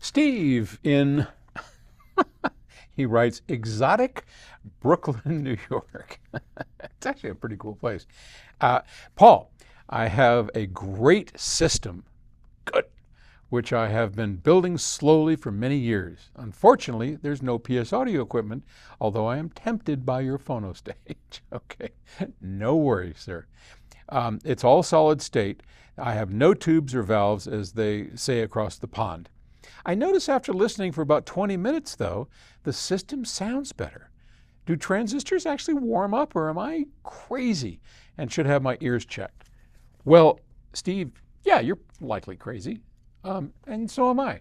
Steve in, he writes, exotic Brooklyn, New York. It's actually a pretty cool place. Paul, I have a great system, good, which I have been building slowly for many years. Unfortunately, there's no PS audio equipment, although I am tempted by your phono stage. Okay, no worries, sir. It's all solid state. I have no tubes or valves, as they say across the pond. I notice after listening for about 20 minutes, though, the system sounds better. Do transistors actually warm up, or am I crazy and should have my ears checked? Well, Steve, yeah, you're likely crazy. And so am I.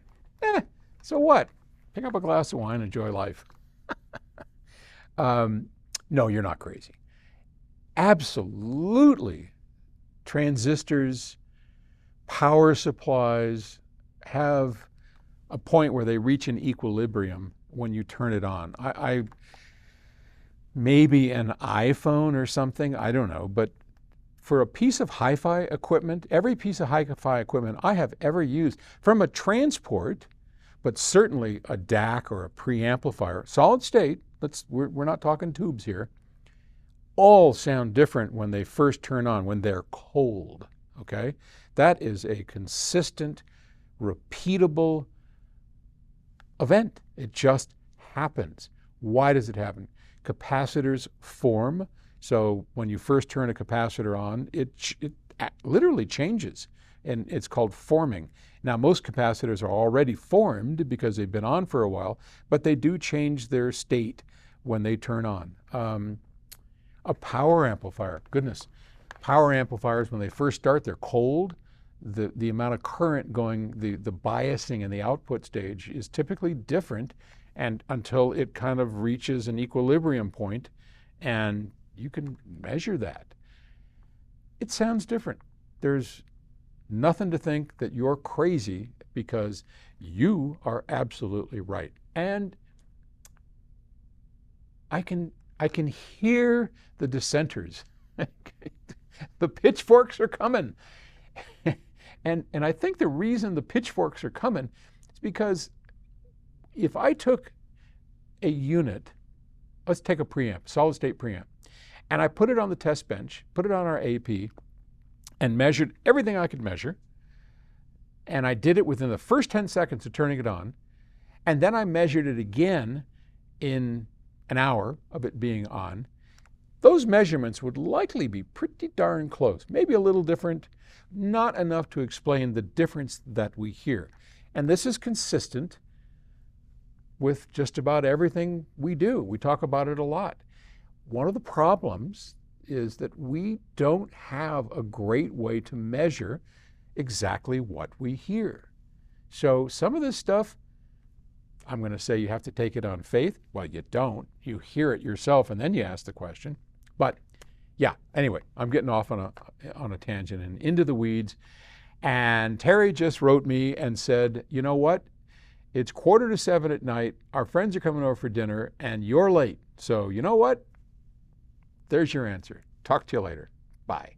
So what? Pick up a glass of wine, enjoy life. No, you're not crazy. Absolutely. Transistors, power supplies have a point where they reach an equilibrium when you turn it on. Maybe an iPhone or something, I don't know, but for a piece of hi-fi equipment, every piece of hi-fi equipment I have ever used, from a transport, but certainly a DAC or a preamplifier, solid state, we're not talking tubes here, all sound different when they first turn on, when they're cold, okay? That is a consistent, repeatable event. It just happens. Why does it happen? Capacitors form. So when you first turn a capacitor on, it literally changes, and it's called forming. Now, most capacitors are already formed because they've been on for a while, but they do change their state when they turn on. A power amplifier, goodness, power amplifiers, when they first start, they're cold. The amount of current going, the biasing in the output stage is typically different, and until it kind of reaches an equilibrium point, and you can measure that. It sounds different. There's nothing to think that you're crazy, because you are absolutely right. And I can hear the dissenters. The pitchforks are coming. And I think the reason the pitchforks are coming is because if I took a unit, let's take a preamp, solid state preamp, and I put it on the test bench, put it on our AP, and measured everything I could measure, and I did it within the first 10 seconds of turning it on, and then I measured it again in an hour of it being on, those measurements would likely be pretty darn close, maybe a little different, not enough to explain the difference that we hear. And this is consistent with just about everything we do. We talk about it a lot. One of the problems is that we don't have a great way to measure exactly what we hear. So some of this stuff, I'm going to say you have to take it on faith. Well, you don't. You hear it yourself and then you ask the question. But yeah, anyway, I'm getting off on a tangent and into the weeds. And Terry just wrote me and said, you know what? It's 6:45 at night. Our friends are coming over for dinner and you're late. So you know what? There's your answer. Talk to you later. Bye.